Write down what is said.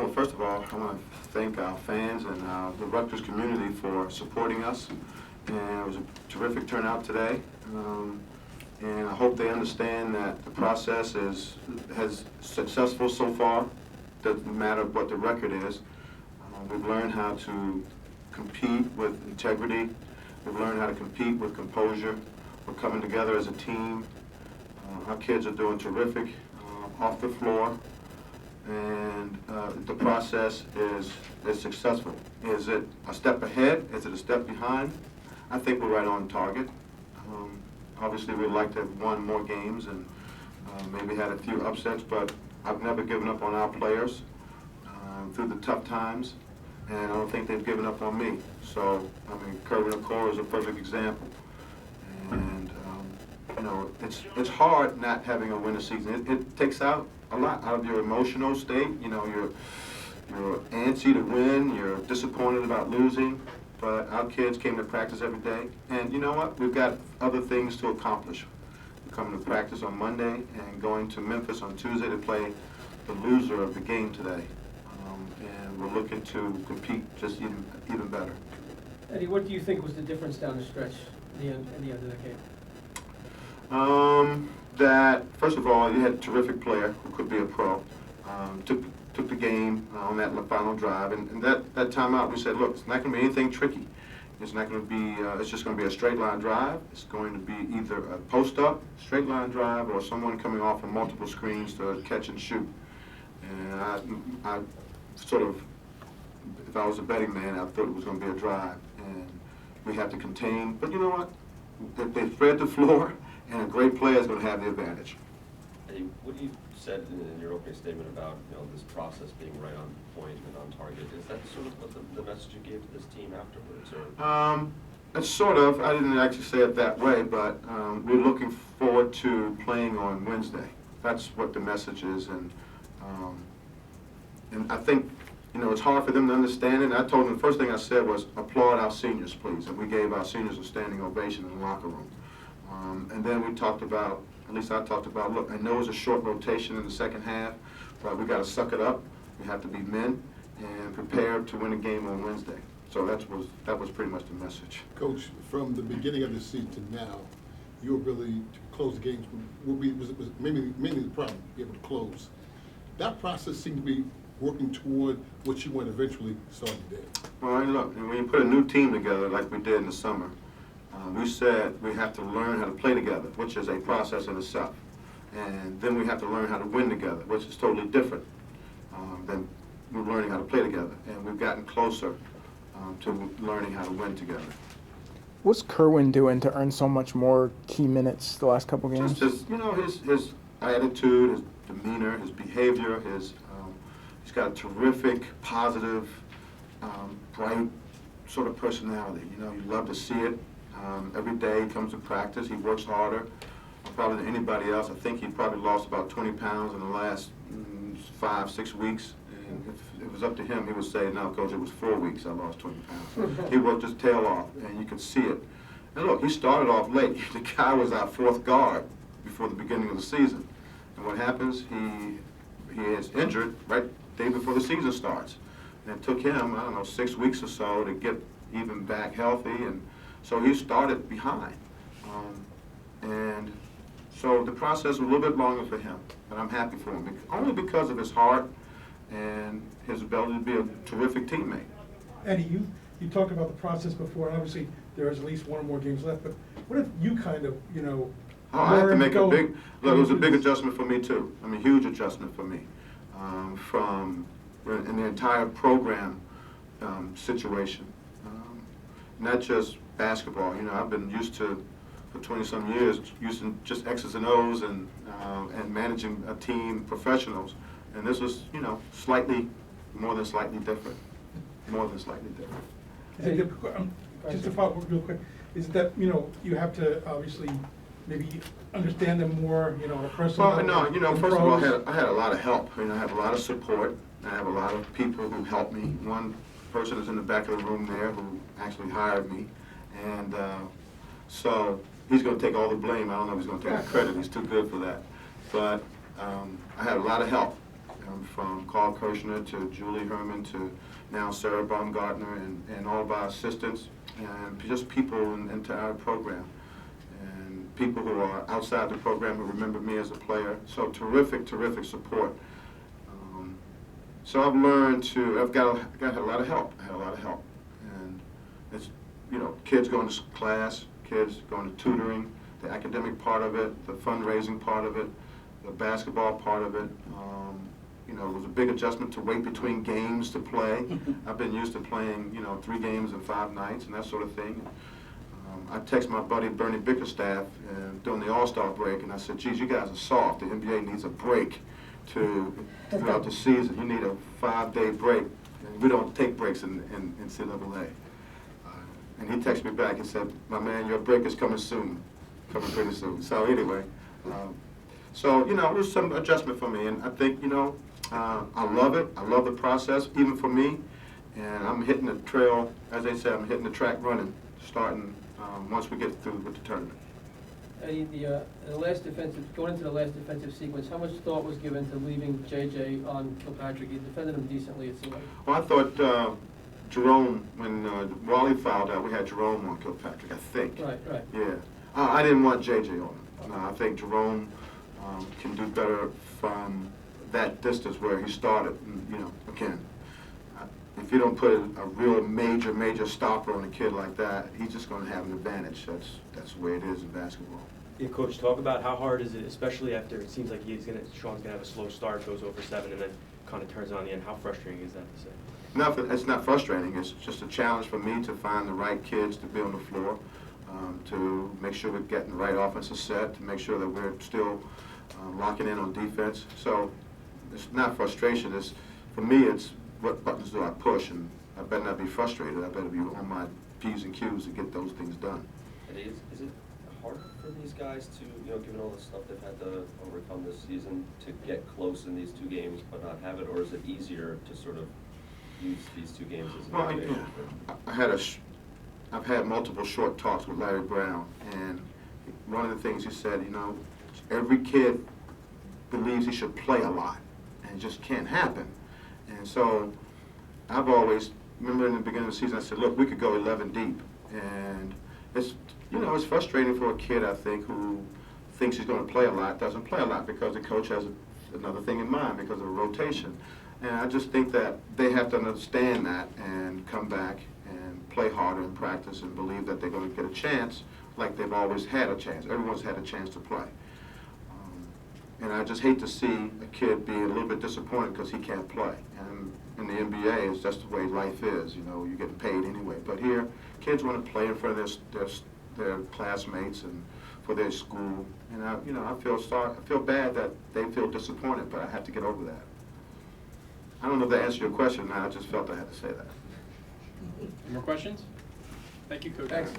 Well, first of all, I want to thank our fans and the Rutgers community for supporting us. And it was a terrific turnout today. And I hope they understand that the process has successful so far. Doesn't matter what the record is. We've learned how to compete with integrity. We've learned how to compete with composure. We're coming together as a team. Our kids are doing terrific off the floor. And the process is successful. Is it a step ahead? Is it a step behind? I think we're right on target. Obviously, we'd like to have won more games and maybe had a few upsets, but I've never given up on our players through the tough times, and I don't think they've given up on me. So, I mean, Kerwin Okoro is a perfect example. And, you know, it's hard not having a winning season. It takes out a lot out of your emotional state. You know, you're antsy to win, you're disappointed about losing, but our kids came to practice every day. And you know what? We've got other things to accomplish. We're coming to practice on Monday and going to Memphis on Tuesday to play the loser of the game today. And we're looking to compete just even better. Eddie, what do you think was the difference down the stretch at the end of the game? That first of all, you had a terrific player who could be a pro. Took the game on that final drive, and that timeout, we said, look, it's not going to be anything tricky. It's not going to be. It's just going to be a straight line drive. It's going to be either a post up, straight line drive, or someone coming off of multiple screens to catch and shoot. And I sort of, if I was a betting man, I thought it was going to be a drive, and we have to contain. But you know what? If they spread the floor, and a great player is going to have the advantage. Eddie, what you said in your opening statement about this process being right on point and on target, is that sort of what the message you gave to this team afterwards? Or? It's sort of. I didn't actually say it that way, but we're looking forward to playing on Wednesday. That's what the message is, and I think it's hard for them to understand it. And I told them the first thing I said was applaud our seniors, please, and we gave our seniors a standing ovation in the locker room. And then we talked about, at least I talked about, look, I know it's a short rotation in the second half, but we got to suck it up. We have to be men and prepare to win a game on Wednesday. So that was pretty much the message. Coach, from the beginning of the season to now, your ability to close the games was mainly the problem, be able to close. That process seemed to be working toward what you want eventually starting today. Well, look, when you put a new team together like we did in the summer, we said we have to learn how to play together, which is a process in itself. And then we have to learn how to win together, which is totally different than we're learning how to play together. And we've gotten closer to learning how to win together. What's Kerwin doing to earn so much more key minutes the last couple games? Just his attitude, his demeanor, his behavior, he's got a terrific, positive, bright sort of personality. You love to see it. Every day he comes to practice, he works harder probably than anybody else. I think he probably lost about 20 pounds in the last 5-6 weeks. And if it was up to him, he would say, no, Coach, it was 4 weeks I lost 20 pounds. He worked his tail off, and you could see it. And look, he started off late. The guy was our fourth guard before the beginning of the season. And what happens, he is injured right day before the season starts. And it took him, 6 weeks or so to get even back healthy. And so he started behind. And so the process was a little bit longer for him, but I'm happy for him, only because of his heart and his ability to be a terrific teammate. Eddie, you talked about the process before, and obviously there is at least one or more games left, but what if you kind of, I had to make a big, look, it was a big adjustment for me too. I mean, huge adjustment for me. From in the entire program situation, not just basketball. I've been used to, for 20-some years, using just X's and O's and managing a team, professionals. And this was, slightly, more than slightly different. More than slightly different. Just to follow up real quick, is that, you have to obviously maybe understand them more, on a personal level? Well, no, first of all, I had a lot of help. I had a lot of support. I have a lot of people who helped me. One person is in the back of the room there who actually hired me. And so he's going to take all the blame. I don't know if he's going to take the credit. He's too good for that. But I had a lot of help from Carl Kirshner to Julie Herman to now Sarah Baumgartner and all of our assistants and just people into our program. And people who are outside the program who remember me as a player. So terrific, terrific support. So I've learned to, I've got a lot of help. I had a lot of help. And it's, you know, kids going to class, kids going to tutoring, the academic part of it, the fundraising part of it, the basketball part of it. You know, it was a big adjustment to wait between games to play. I've been used to playing, you know, 3 games in 5 nights and that sort of thing. I text my buddy Bernie Bickerstaff during the All-Star break, and I said, geez, you guys are soft. The NBA needs a break throughout the season. You need a 5-day break. And we don't take breaks in NCAA. And he texted me back and said, my man, your break is coming soon, coming pretty soon. So anyway, so, you know, it was some adjustment for me. And I think, you know, I love it. I love the process, even for me. And I'm hitting the trail, as they say, I'm hitting the track running, starting once we get through with the tournament. The last going into the last defensive sequence, how much thought was given to leaving JJ on Kilpatrick? You defended him decently, it seemed like. Well, I thought Jerome, when Wally fouled out, we had Jerome on Kilpatrick, I think. Right. Yeah. I didn't want JJ on him. I think Jerome can do better from that distance where he started. You know, again, if you don't put a real major stopper on a kid like that, he's just going to have an advantage. That's the way it is in basketball. Yeah, Coach, talk about how hard is it, especially after it seems like Sean's gonna have a slow start, goes over 7, and then kind of turns it on the end. How frustrating is that to say? Nothing. It's not frustrating. It's just a challenge for me to find the right kids to be on the floor, to make sure we're getting the right offensive set, to make sure that we're still locking in on defense. So it's not frustration. It's, for me, it's what buttons do I push, and I better not be frustrated. I better be on my P's and Q's to get those things done. And is it hard for these guys to, you know, given all the stuff they've had to overcome this season, to get close in these 2 games but not have it, or is it easier to sort of use these 2 games as Well, motivation? I've had multiple short talks with Larry Brown, and one of the things he said, you know, every kid believes he should play a lot, and it just can't happen. And so I've always, remember in the beginning of the season, I said, look, we could go 11 deep, and it's, you know, it's frustrating for a kid, I think, who thinks he's going to play a lot, doesn't play a lot because the coach has another thing in mind because of a rotation. And I just think that they have to understand that and come back and play harder in practice and believe that they're going to get a chance like they've always had a chance. Everyone's had a chance to play. And I just hate to see a kid be a little bit disappointed because he can't play. And in the NBA, it's just the way life is. You know, you're getting paid anyway. But here, kids want to play in front of their classmates and for their school. And I feel bad that they feel disappointed, but I have to get over that. I don't know if that answered your question or not. I just felt I had to say that. More questions? Thank you, Coach. Thanks.